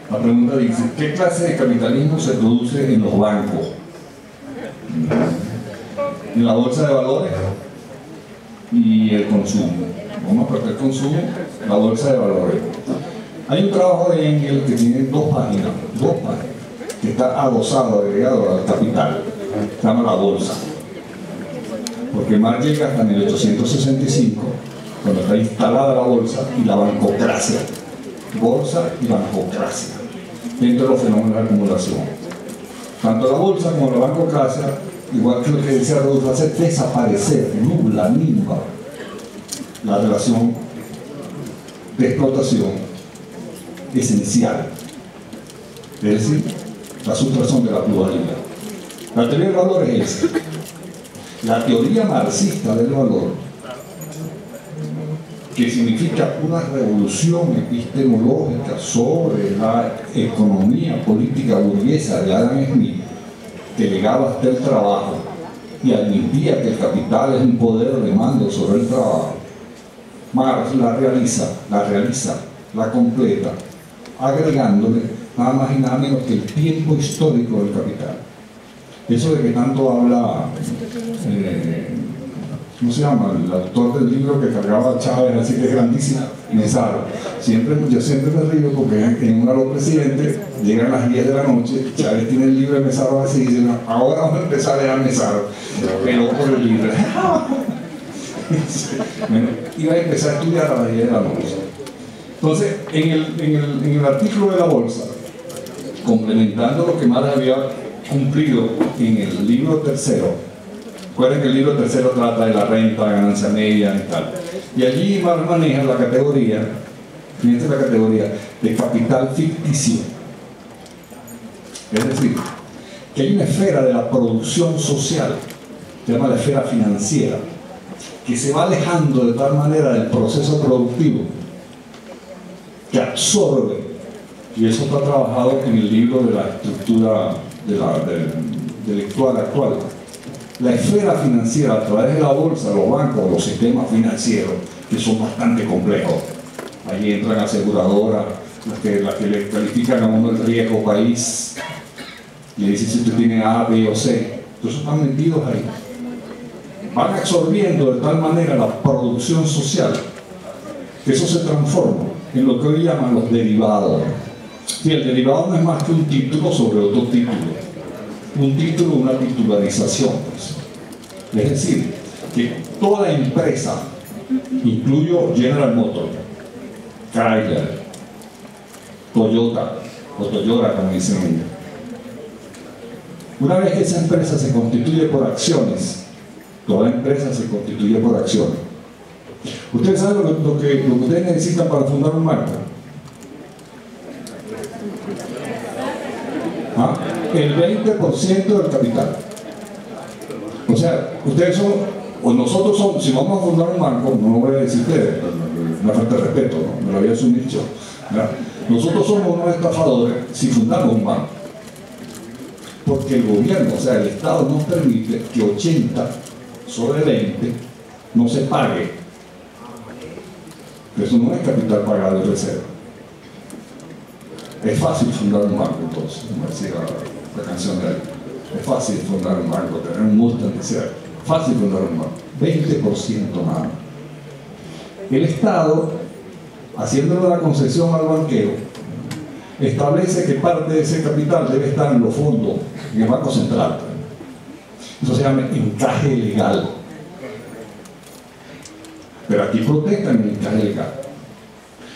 La pregunta dice, ¿qué clase de capitalismo se produce en los bancos? En la bolsa de valores y el consumo. Vamos a tratar el consumo, la bolsa de valores. Hay un trabajo de Engels que tiene dos páginas, que está adosado, agregado al capital. Se llama la bolsa. Porque Marx llega hasta 1865, cuando está instalada la bolsa y la bancocracia. Bolsa y bancocracia, dentro de los fenómenos de acumulación. Tanto la bolsa como la bancocracia, igual que lo que decía Rodolfo, hace desaparecer, nubla, nimba la relación de explotación esencial, es decir, la sustracción de la pluralidad. La teoría del valor es esa. La teoría marxista del valor, que significa una revolución epistemológica sobre la economía política burguesa de Adam Smith, que llegaba hasta el trabajo y admitía que el capital es un poder de mando sobre el trabajo. Marx la realiza, la completa, agregándole nada más y nada menos que el tiempo histórico del capital. Eso de que tanto habla, ¿cómo se llama? El autor del libro que cargaba a Chávez, así que es grandísima, Mesaro. Yo siempre me río porque en uno de los presidentes llegan las 10 de la noche, Chávez tiene el libro de Mesaro así y dice, no, ahora vamos a empezar a leer Mesaro, pero por el libro. Bueno, iba a empezar a estudiar a las 10 de la noche. Entonces, en el artículo de la bolsa, complementando lo que Marx había cumplido en el libro tercero, recuerden que el libro tercero trata de la renta, la ganancia media y tal, y allí Marx maneja la categoría, fíjense la categoría de capital ficticio, es decir, que hay una esfera de la producción social, se llama la esfera financiera, que se va alejando de tal manera del proceso productivo que absorbe, y eso está trabajado en el libro de la estructura intelectual actual. La esfera financiera a través de la bolsa, los bancos, los sistemas financieros, que son bastante complejos. Ahí entran aseguradoras, las que le califican a uno el riesgo país, y le dicen si usted tiene A, B o C. Entonces están metidos ahí. Van absorbiendo de tal manera la producción social que eso se transforma en lo que hoy llaman los derivados. Sí, el derivado no es más que un título sobre otro título. Un título, una titularización. Pues. Es decir, que toda empresa, incluyo General Motors, Chrysler, Toyota, o Toyota como dicen ellos, una vez que esa empresa se constituye por acciones, toda empresa se constituye por acciones. ¿Ustedes saben lo que ustedes necesitan para fundar un banco? ¿Ah? El 20% del capital. O sea, ustedes son, o nosotros somos, si vamos a fundar un banco, no lo voy a decir ustedes, una falta de respeto, ¿no? Me lo había asumido yo. Nosotros somos unos estafadores si fundamos un banco. Porque el gobierno, o sea, el Estado nos permite que 80 sobre 20 no se pague. Eso no es capital pagado de reserva. Es fácil fundar un banco, entonces, como decía la canción de él. Es fácil fundar un banco, tener un Mustang, decía, fácil fundar un banco. 20% nada. El Estado, haciéndole la concesión al banquero, establece que parte de ese capital debe estar en los fondos, en el Banco Central. Eso se llama encaje legal. Pero aquí protestan el encaje legal.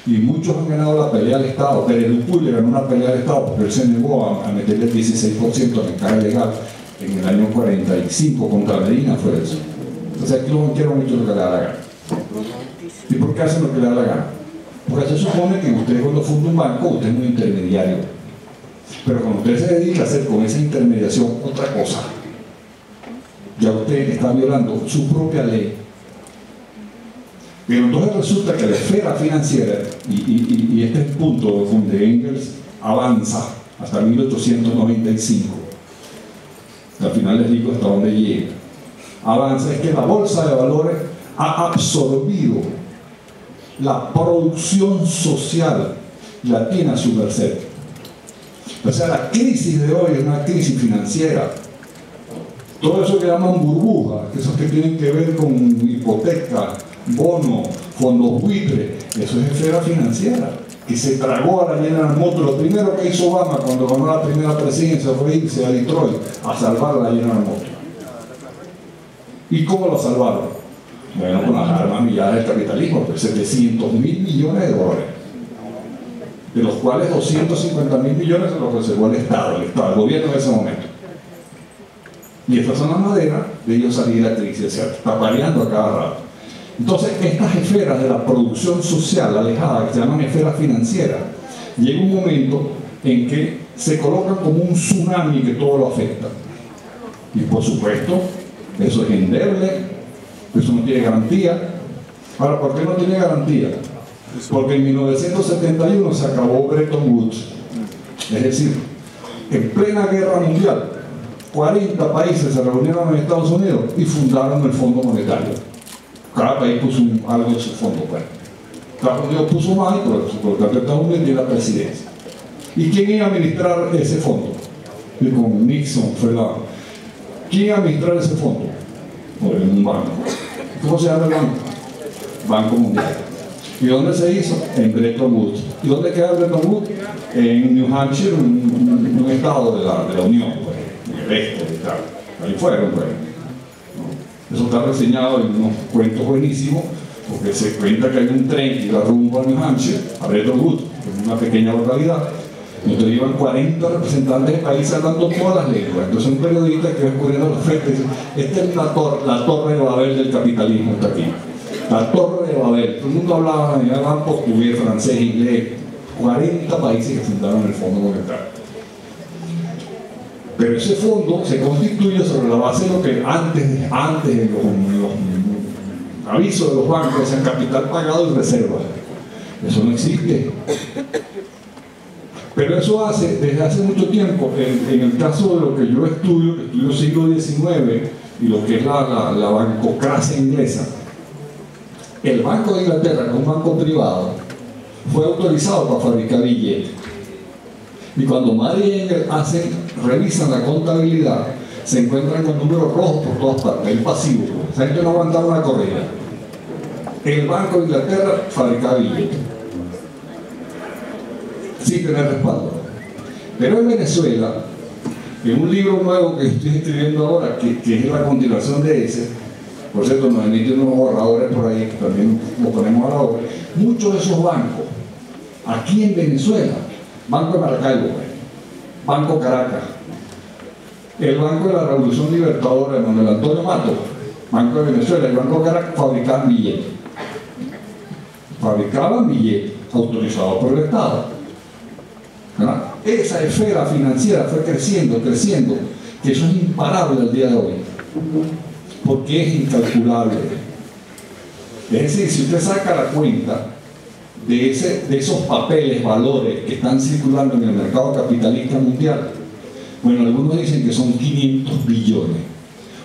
Y muchos han ganado la pelea al Estado. Pérez Dupuy le ganó una pelea al Estado porque él se negó a meterle el 16% al encaje legal en el año 45 contra Medina, fue eso. Entonces aquí los banqueros han hecho lo que le da la gana. ¿Y por qué hacen lo que le da la gana? Porque se supone que usted, cuando funda un banco, usted es un intermediario. Pero cuando usted se dedica a hacer con esa intermediación otra cosa, ya usted está violando su propia ley. Pero entonces resulta que la esfera financiera, y este es el punto donde Engels avanza hasta 1895, al final les digo hasta dónde llega, avanza, es que la bolsa de valores ha absorbido la producción social, la tiene a su merced. O sea, la crisis de hoy es una crisis financiera. Todo eso que llaman burbujas, esos que tienen que ver con hipoteca, bono, fondos buitre, eso es esfera financiera, que se tragó a la General Motors. Lo primero que hizo Obama cuando ganó la primera presidencia fue irse a Detroit a salvar a la General Motors. ¿Y cómo lo salvaron? Bueno, con las armas millares del capitalismo, pues 700 mil millones de dólares, de los cuales 250 mil millones se los reservó el Estado, el gobierno en ese momento. Y estas son las maderas de ellos salir de la crisis, o sea, está variando a cada rato. Entonces, estas esferas de la producción social alejada, que se llaman esferas financieras, llega un momento en que se colocan como un tsunami que todo lo afecta. Y por supuesto, eso es endeble, eso no tiene garantía. Ahora, ¿por qué no tiene garantía? Porque en 1971 se acabó Bretton Woods. Es decir, en plena guerra mundial, 40 países se reunieron en Estados Unidos y fundaron el Fondo Monetario. Cada país puso algo de su fondo. Bueno, Estados Unidos puso más, por lo tanto Estados Unidos tiene la presidencia. ¿Y quién iba a administrar ese fondo? Y con Nixon fue la... ¿Quién iba a administrar ese fondo? Pues un banco. ¿Cómo se llama el banco? Banco Mundial. ¿Y dónde se hizo? En Bretton Woods. ¿Y dónde queda Bretton Woods? En New Hampshire, un estado de la Unión, pues, en el este y tal. Ahí fueron, pues. Eso está reseñado en unos cuentos buenísimos, porque se cuenta que hay un tren que iba rumbo a New Hampshire, a Bretton Woods, que es una pequeña localidad, donde iban 40 representantes de países hablando todas las lenguas. Entonces un periodista que va descubriendo los frentes dice: esta es la torre de Babel del capitalismo, está aquí. La torre de Babel. Todo el mundo hablaba portugués, francés, inglés. 40 países que fundaron el Fondo Monetario. Pero ese fondo se constituye sobre la base de lo que antes de los avisos de los bancos decían capital pagado y reservas. Eso no existe. Pero eso hace, desde hace mucho tiempo, en el caso de lo que yo estudio, que estudio siglo XIX, y lo que es la bancocracia inglesa, el Banco de Inglaterra, que es un banco privado, fue autorizado para fabricar billetes. Y cuando Madrid y Engels revisan la contabilidad, se encuentran con números rojos por todas partes, el pasivo. Esa gente no aguantaba una corrida. El Banco de Inglaterra fabricaba billetes sin tener respaldo. Pero en Venezuela, en un libro nuevo que estoy escribiendo ahora, que es la continuación de ese, por cierto, nos emiten unos borradores por ahí, que también lo ponemos a la obra, muchos de esos bancos, aquí en Venezuela, Banco de Maracaibo, Banco Caracas, el Banco de la Revolución Libertadora de Manuel Antonio Matos, Banco de Venezuela, el Banco Caracas, fabricaban billetes. Fabricaban billetes autorizados por el Estado. ¿Verdad? Esa esfera financiera fue creciendo, que eso es imparable al día de hoy, porque es incalculable. Es decir, si usted saca la cuenta de esos papeles, valores que están circulando en el mercado capitalista mundial, bueno, algunos dicen que son 500 billones,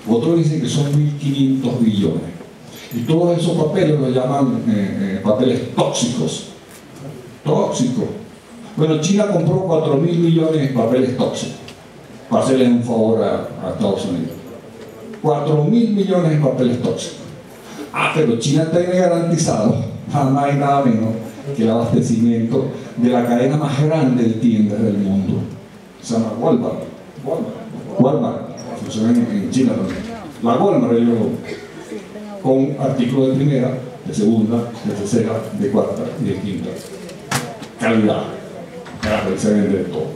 otros dicen que son 1.500 billones, y todos esos papeles los llaman papeles tóxicos. Bueno, China compró 4.000 millones de papeles tóxicos para hacerle un favor a Estados Unidos. 4.000 millones de papeles tóxicos. Pero China tiene garantizado nada más y nada menos que el abastecimiento de la cadena más grande de tiendas del mundo. Se llama Walmart. Funciona en China también. La Walmart, con artículos de primera, de segunda, de tercera, de cuarta y de quinta calidad. Se vende todo.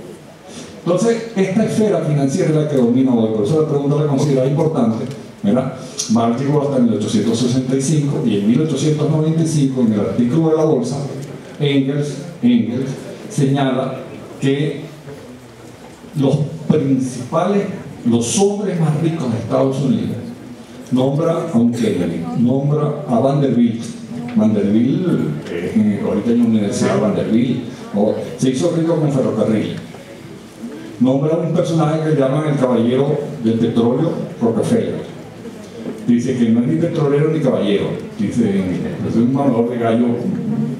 Entonces, esta esfera financiera es la que domina hoy. Por eso la pregunta la considera importante, ¿verdad? Marx llegó hasta 1865 y en 1895, en el artículo de la bolsa, Engels señala que los hombres más ricos de Estados Unidos, nombra a un Kennedy, nombra a Vanderbilt, ahorita en la Universidad de Vanderbilt, se hizo rico con ferrocarril. Nombra a un personaje que llaman el caballero del petróleo, Rockefeller. Dice que no es ni petrolero ni caballero, dice, es un mamador de gallo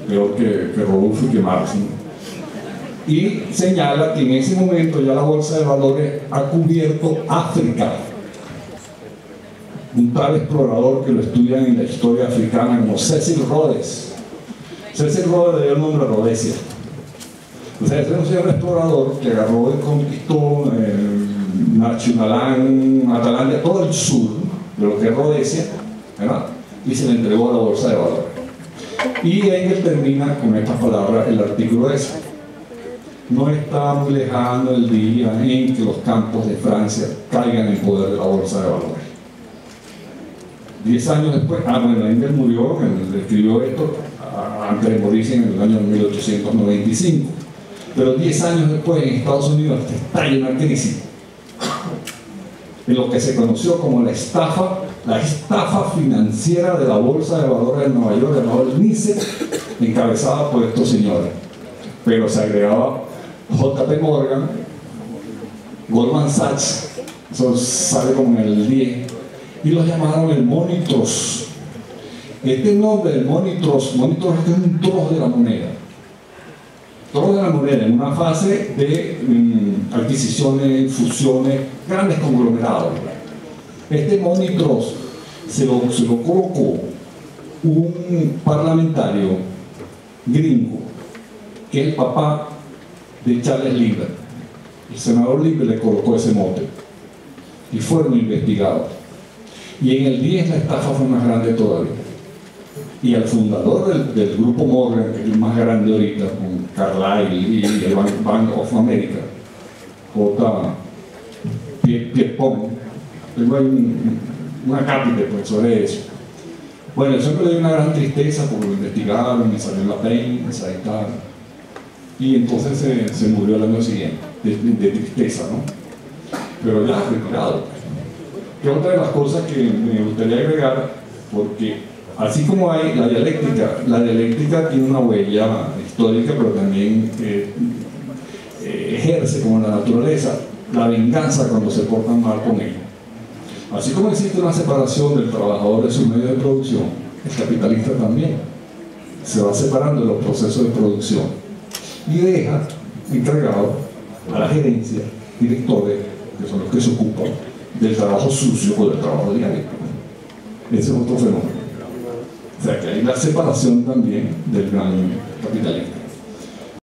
peor que Rodolfo y que Marx, ¿no? y señala que en ese momento ya la bolsa de valores ha cubierto África. Un tal explorador que lo estudian en la historia africana como Cecil Rhodes. Cecil Rhodes le dio el nombre a Rhodesia. O sea, ese es un explorador que agarró y conquistó Nachunaland, Atalandia, todo el sur de lo que es Rhodesia, ¿verdad? Y se le entregó a la bolsa de valores. Y Engels termina con estas palabras el artículo ese: no está muy lejano el día en que los campos de Francia caigan en poder de la bolsa de valores. 10 años después, bueno, Engels murió, él escribió esto antes de morirse en el año 1895, pero 10 años después en Estados Unidos estalla una crisis en lo que se conoció como la estafa financiera de la bolsa de valores de Nueva York, llamado el NYSE, encabezada por estos señores. Pero se agregaba JP Morgan, Goldman Sachs, eso sale como en el 10, y los llamaron el Money Trust. Este nombre del Money Trust es un trozo de la moneda. Trozo de la moneda en una fase de adquisiciones, fusiones, grandes conglomerados. Este Money Trust se lo colocó un parlamentario gringo, que es el papá de Charles Lindbergh. El senador Lindbergh le colocó ese mote y fueron investigados. Y en el 10 la estafa fue más grande todavía. Y al fundador del grupo Morgan, que es el más grande ahorita, con Carlyle y el Bank of America, J. Pierpont, tengo ahí una cátedra pues, sobre eso. Bueno, eso me dio una gran tristeza porque lo investigaron y salió en la prensa y tal. Y entonces se murió el año siguiente, de tristeza, ¿no? Pero ya retirado. Que otra de las cosas que me gustaría agregar, porque así como hay la dialéctica tiene una huella histórica, pero también ejerce como la naturaleza la venganza cuando se portan mal con ella. Así como existe una separación del trabajador de su medio de producción, el capitalista también se va separando de los procesos de producción y deja encargado a la gerencia, directores, que son los que se ocupan del trabajo sucio o del trabajo diario. Ese es otro fenómeno. O sea que hay la separación también del gran capitalista.